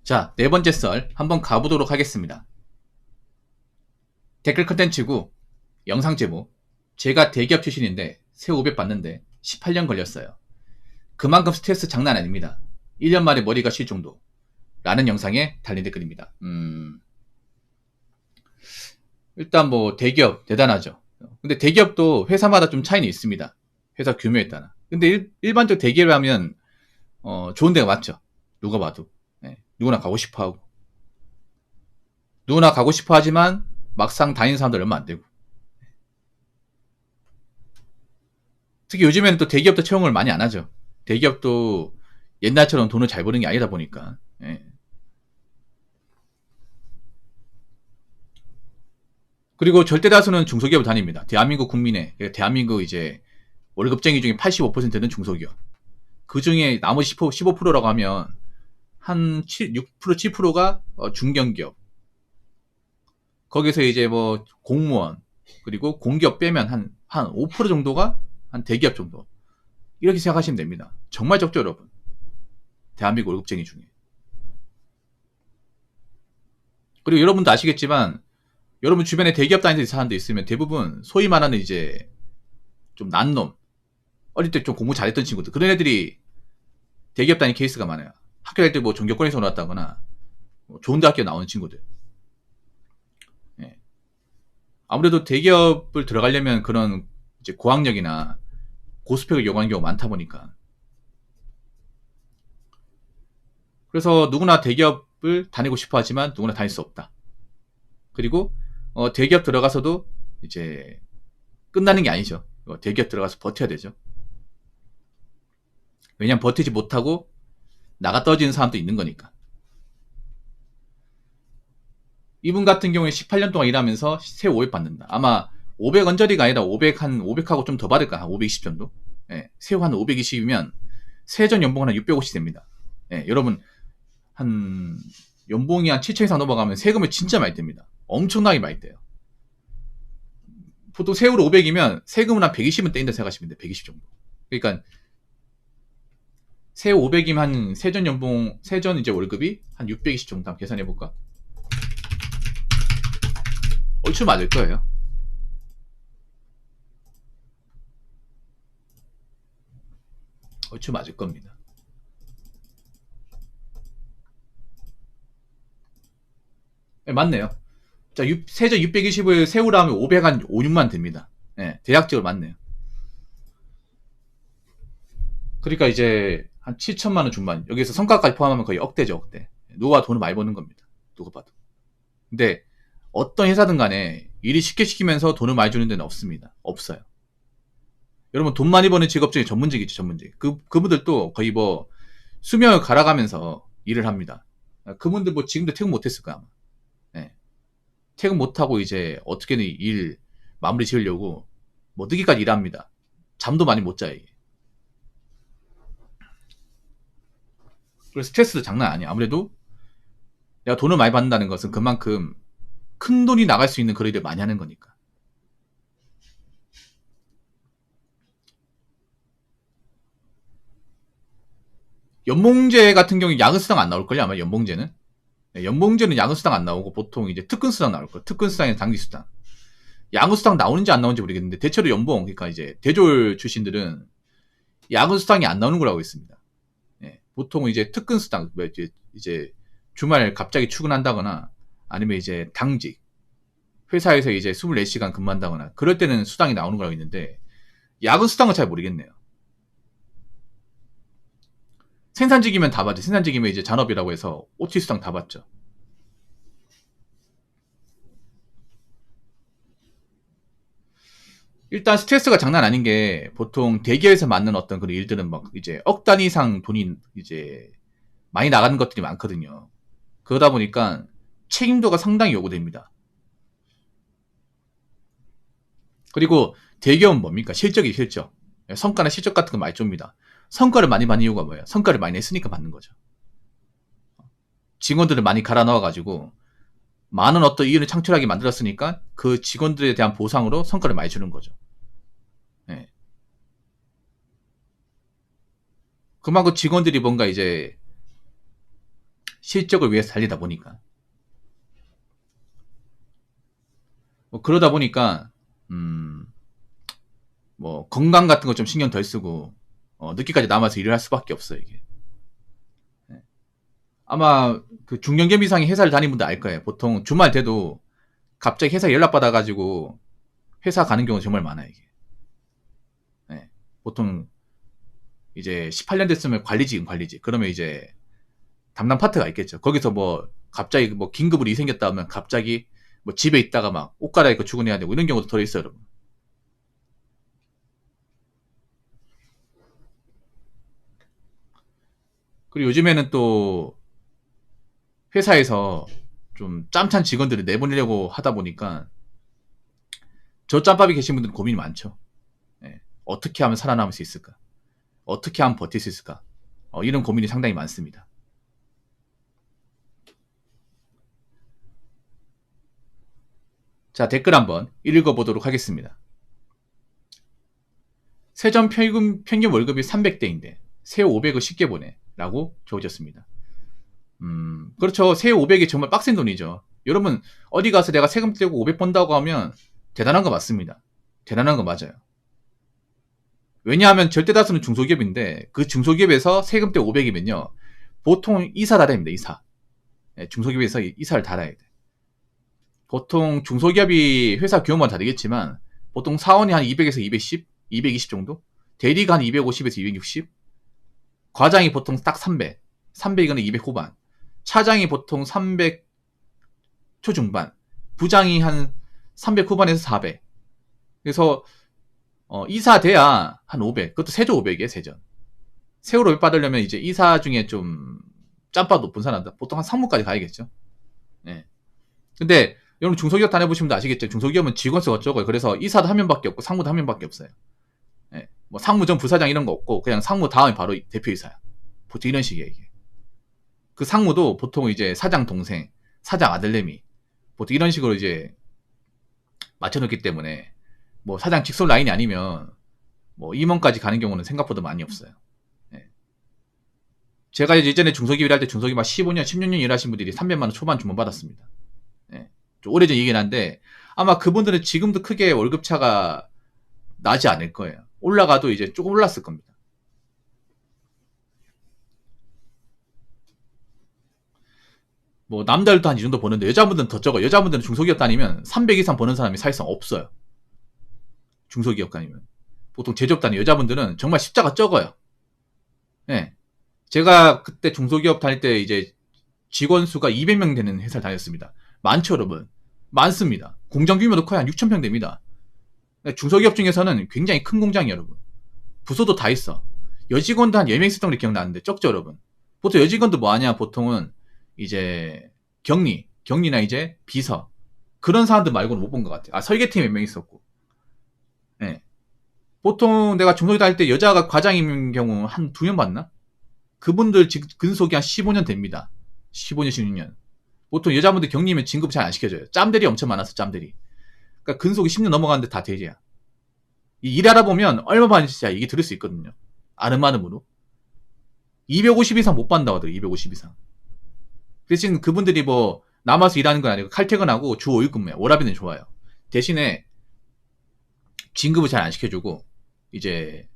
자, 네 번째 썰 한번 가보도록 하겠습니다. 댓글 컨텐츠고 영상 제목, 제가 대기업 출신인데 새 500 받는데 18년 걸렸어요. 그만큼 스트레스 장난 아닙니다. 1년 만에 머리가 쉴 정도 라는 영상에 달린 댓글입니다. 일단 뭐 대기업 대단하죠. 근데 대기업도 회사마다 좀 차이는 있습니다. 회사 규모에 따라. 근데 일반적 대기업을 하면 좋은 데가 맞죠. 누가 봐도. 네, 누구나 가고 싶어 하고. 누구나 가고 싶어 하지만 막상 다니는 사람들 얼마 안 되고. 특히 요즘에는 또 대기업도 채용을 많이 안 하죠. 대기업도 옛날처럼 돈을 잘 버는 게 아니다 보니까. 예. 그리고 절대 다수는 중소기업을 다닙니다. 대한민국 국민의, 대한민국 이제 월급쟁이 중에 85%는 중소기업. 그 중에 나머지 15%라고 하면 한 6%, 7%가 중견기업. 거기서 이제 뭐 공무원, 그리고 공기업 빼면 한 5% 정도가 한 대기업 정도. 이렇게 생각하시면 됩니다. 정말 적죠, 여러분. 대한민국 월급쟁이 중에. 그리고 여러분도 아시겠지만, 여러분 주변에 대기업 다니는 사람도 있으면 대부분 소위 말하는 이제 좀 난 놈, 어릴 때 좀 공부 잘했던 친구들, 그런 애들이 대기업 다니는 케이스가 많아요. 학교 다닐 때 뭐 전교권에서 올랐다거나, 뭐 좋은 대학교 나오는 친구들. 예. 아무래도 대기업을 들어가려면 그런 이제 고학력이나 고스펙을 요구하는 경우가 많다 보니까. 그래서 누구나 대기업을 다니고 싶어 하지만 누구나 다닐 수 없다. 그리고 대기업 들어가서도 이제 끝나는 게 아니죠. 대기업 들어가서 버텨야 되죠. 왜냐면 버티지 못하고 나가 떨어지는 사람도 있는 거니까. 이분 같은 경우에 18년 동안 일하면서 새 500 받는다. 아마 500 언저리가 아니라 500하고 좀 더 받을까? 한 520 정도? 예, 새우 한 520이면 세전 연봉은 한 650씩 됩니다. 예, 여러분, 연봉이 한 7천 이상 넘어가면 세금을 진짜 많이 뗍니다. 엄청나게 많이 떼요. 보통 세후로 500이면 세금은 한 120은 떼인다 생각하시면 돼요. 120 정도. 그러니까 세후 500이면 한 세전 연봉, 세전 이제 월급이 한 620 정도 한번 계산해 볼까? 얼추 맞을 거예요. 얼추 맞을 겁니다. 네, 맞네요. 자, 세전 620을 세후로 하면 500 한 5, 6만 됩니다. 네, 대략적으로 맞네요. 그러니까 이제 한 7천만 원 중반. 여기서 성과까지 포함하면 거의 억대죠, 억대. 누가 돈을 많이 버는 겁니다. 누가 봐도. 근데 어떤 회사든 간에 일이 쉽게 시키면서 돈을 많이 주는 데는 없습니다. 없어요. 여러분 돈 많이 버는 직업 중에 전문직 있죠, 전문직. 그분들도 거의 뭐 수명을 갈아가면서 일을 합니다. 그분들 뭐 지금도 퇴근 못했을 거야, 아마. 네. 퇴근 못하고 이제 어떻게든 일 마무리 지으려고 뭐 늦게까지 일합니다. 잠도 많이 못 자요, 이게. 그래서 스트레스도 장난 아니야. 아무래도 내가 돈을 많이 받는다는 것은 그만큼 큰 돈이 나갈 수 있는 그런 일을 많이 하는 거니까. 연봉제 같은 경우에 야근수당 안 나올걸요, 아마 연봉제는? 네, 연봉제는 야근수당 안 나오고 보통 이제 특근수당 나올 거예요. 특근수당이나 단기수당. 야근수당 나오는지 안 나오는지 모르겠는데 대체로 연봉, 그러니까 이제 대졸 출신들은 야근수당이 안 나오는 걸 알고 있습니다. 예, 보통 이제 특근수당, 이제 주말 갑자기 출근한다거나 아니면 이제 당직, 회사에서 이제 24시간 근무한다거나 그럴 때는 수당이 나오는 걸 알고 있는데 야근수당은 잘 모르겠네요. 생산직이면 다 받죠. 생산직이면 이제 잔업이라고 해서 OT 수당 다 받죠. 일단 스트레스가 장난 아닌 게 보통 대기업에서 맞는 어떤 그런 일들은 막 이제 억 단위 이상 돈이 이제 많이 나가는 것들이 많거든요. 그러다 보니까 책임도가 상당히 요구됩니다. 그리고 대기업은 뭡니까? 실적이 실적. 성과나 실적 같은 거 많이 줍니다. 성과를 많이 받는 이유가 뭐예요? 성과를 많이 냈으니까 받는 거죠. 직원들을 많이 갈아 넣어가지고 많은 어떤 이윤을 창출하게 만들었으니까 그 직원들에 대한 보상으로 성과를 많이 주는 거죠. 네. 그만큼 직원들이 뭔가 이제 실적을 위해서 달리다 보니까. 뭐 그러다 보니까 뭐 건강 같은 거 좀 신경 덜 쓰고 늦게까지 남아서 일을 할 수밖에 없어요, 이게. 네. 아마 그 중견기업 이상의 회사를 다니는 분들 알 거예요. 보통 주말 돼도 갑자기 회사 연락 받아가지고 회사 가는 경우가 정말 많아요, 이게. 네. 보통 이제 18년 됐으면 관리직. 그러면 이제 담당 파트가 있겠죠. 거기서 뭐 갑자기 뭐 긴급으로 일 생겼다 하면 갑자기 뭐 집에 있다가 막 옷 갈아입고 출근해야 되고 이런 경우도 더 있어요, 여러분. 그리고 요즘에는 또 회사에서 좀 짬찬 직원들을 내보내려고 하다 보니까 저 짬밥이 계신 분들은 고민이 많죠. 예. 어떻게 하면 살아남을 수 있을까? 어떻게 하면 버틸 수 있을까? 이런 고민이 상당히 많습니다. 자, 댓글 한번 읽어보도록 하겠습니다. 세전 평균 월급이 300대인데 세 500을 쉽게 보내 라고 적어졌습니다. 그렇죠. 세 500이 정말 빡센 돈이죠. 여러분 어디 가서 내가 세금 떼고 500 번다고 하면 대단한 거 맞습니다. 대단한 거 맞아요. 왜냐하면 절대 다수는 중소기업인데 그 중소기업에서 세금 떼고 500이면요 보통 이사 달아야 됩니다. 이사. 네, 중소기업에서 이사를 달아야 돼. 보통 중소기업이 회사 규모만 다르겠지만 보통 사원이 한 200에서 210, 220 정도, 대리가 한 250에서 260, 과장이 보통 딱 300, 300이거는 200 후반, 차장이 보통 300 초중반, 부장이 한 300 후반에서 400. 그래서 이사 돼야 한 500. 그것도 세조 500이에요, 세전. 세월 500 받으려면 이제 이사 중에 좀 짬밥 높은 사람들 보통 한 상무까지 가야겠죠. 네. 근데 여러분 중소기업 다녀보시면 아시겠죠. 중소기업은 직원 수가 적어요. 그래서 이사도 한 명밖에 없고 상무도 한 명밖에 없어요. 네. 뭐 상무전 부사장 이런 거 없고 그냥 상무 다음에 바로 대표이사야. 보통 이런 식이에요, 이게. 그 상무도 보통 이제 사장 동생, 사장 아들내미 보통 이런 식으로 이제 맞춰놓기 때문에 뭐 사장 직속 라인이 아니면 뭐 임원까지 가는 경우는 생각보다 많이 없어요. 네. 제가 이제 예전에 중소기업 일할 때 중소기업 막 15년, 16년 일하신 분들이 300만 원 초반 주문 받았습니다. 네. 좀 오래전 얘기긴 한데 아마 그분들은 지금도 크게 월급 차가 나지 않을 거예요. 올라가도 이제 조금 올랐을 겁니다. 뭐 남자들도 한 이 정도 버는데 여자분들은 더 적어요. 여자분들은 중소기업 다니면 300 이상 버는 사람이 사실상 없어요. 중소기업 다니면. 보통 제조업 다니는 여자분들은 정말 십자가 적어요. 네. 제가 그때 중소기업 다닐 때 이제 직원 수가 200명 되는 회사를 다녔습니다. 많죠, 여러분? 많습니다. 공장 규모도 거의 한 6,000평 됩니다. 중소기업 중에서는 굉장히 큰 공장이에요, 여러분. 부서도 다 있어. 여직원도 한 10명 있었던 걸 기억나는데 적죠, 여러분? 보통 여직원도 뭐 하냐, 보통은 이제 격리나 이제 비서 그런 사람들 말고는 못 본 것 같아요. 설계팀 몇 명 있었고. 네. 보통 내가 중소기업 다닐 때 여자가 과장인 경우 한 2명 봤나? 그분들 근속이 한 15년 됩니다. 15년, 16년. 보통 여자분들 격리면 진급 잘 안 시켜줘요. 짬들이 엄청 많아서 짬들이. 그러니까 근속이 10년 넘어가는데 다 대리야. 일 알아보면 얼마 받는지 이게 들을 수 있거든요. 아름아름으로. 250 이상 못 받는다고 하더라고요. 250 이상. 대신 그분들이 뭐 남아서 일하는 건 아니고 칼퇴근하고 주 5일 근무야. 워라비는 좋아요. 대신에 진급을 잘 안 시켜주고 이제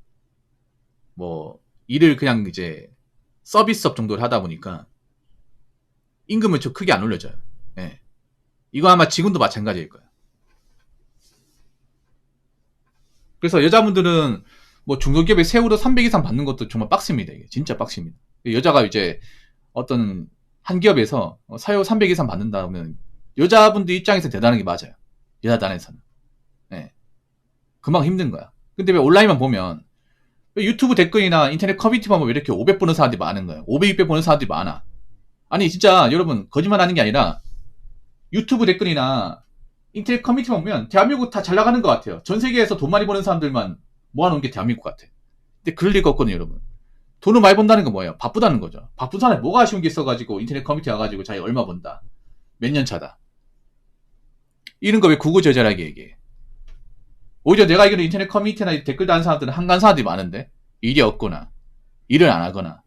뭐 일을 그냥 이제 서비스업 정도를 하다 보니까 임금을 좀 크게 안 올려줘요. 예. 이거 아마 지금도 마찬가지일 거예요. 그래서 여자분들은 뭐 중소기업에 세후로 300 이상 받는 것도 정말 빡습니다. 이게 진짜 빡습니다. 여자가 이제 어떤 한 기업에서 사유 300 이상 받는다면 여자분들 입장에서 대단한 게 맞아요. 여자단에서는. 예. 그만큼 힘든 거야. 근데 왜 온라인만 보면 왜 유튜브 댓글이나 인터넷 커뮤니티만 보면 이렇게 500 보는 사람들이 많은 거예요. 500, 600 보는 사람들이 많아. 아니 진짜 여러분 거짓말 하는 게 아니라 유튜브 댓글이나 인터넷 커뮤니티만 보면 대한민국 다 잘 나가는 것 같아요. 전 세계에서 돈 많이 버는 사람들만 모아놓은 게 대한민국 같아. 근데 그럴 리가 없거든요, 여러분. 돈을 많이 번다는 건 뭐예요? 바쁘다는 거죠. 바쁜 사람이 뭐가 아쉬운 게 있어가지고 인터넷 커뮤니티 와가지고 자기 얼마 번다. 몇 년 차다. 이런 거 왜 구구절절하게 얘기해. 오히려 내가 알기로 인터넷 커뮤니티나 댓글 다는 사람들은 한간 사람들이 많은데 일이 없거나 일을 안 하거나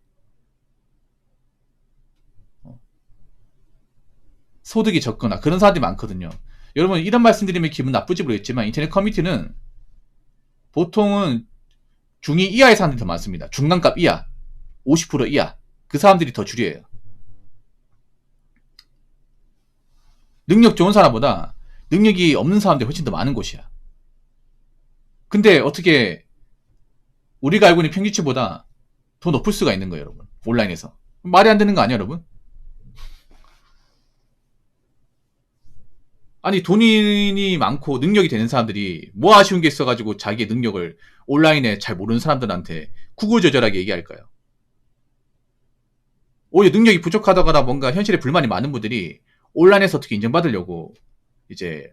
소득이 적거나 그런 사람들이 많거든요. 여러분 이런 말씀드리면 기분 나쁘지 모르겠지만 인터넷 커뮤니티는 보통은 중2 이하의 사람들이 더 많습니다. 중간값 이하, 50% 이하. 그 사람들이 더 주류예요. 능력 좋은 사람보다 능력이 없는 사람들이 훨씬 더 많은 곳이야. 근데 어떻게 우리가 알고 있는 평균치보다 더 높을 수가 있는 거예요, 여러분. 온라인에서. 말이 안 되는 거 아니야, 여러분? 아니, 돈이 많고 능력이 되는 사람들이 뭐 아쉬운 게 있어가지고 자기의 능력을 온라인에 잘 모르는 사람들한테 구구절절하게 얘기할까요? 오히려 능력이 부족하다거나 뭔가 현실에 불만이 많은 분들이 온라인에서 어떻게 인정받으려고 이제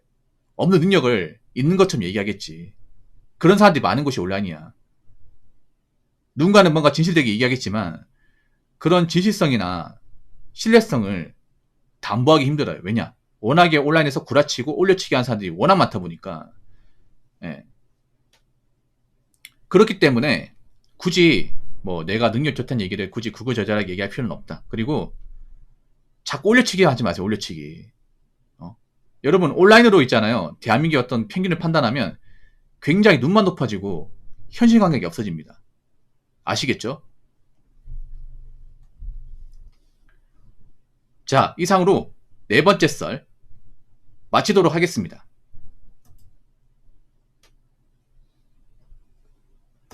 없는 능력을 있는 것처럼 얘기하겠지. 그런 사람들이 많은 곳이 온라인이야. 누군가는 뭔가 진실되게 얘기하겠지만 그런 진실성이나 신뢰성을 담보하기 힘들어요. 왜냐? 워낙에 온라인에서 구라치고 올려치기 하는 사람들이 워낙 많다 보니까. 예. 그렇기 때문에 굳이 뭐 내가 능력 좋다는 얘기를 굳이 구구절절하게 얘기할 필요는 없다. 그리고 자꾸 올려치기 하지 마세요. 올려치기. 여러분 온라인으로 있잖아요. 대한민국의 어떤 평균을 판단하면 굉장히 눈만 높아지고 현실 감각이 없어집니다. 아시겠죠? 자, 이상으로 네 번째 썰 마치도록 하겠습니다.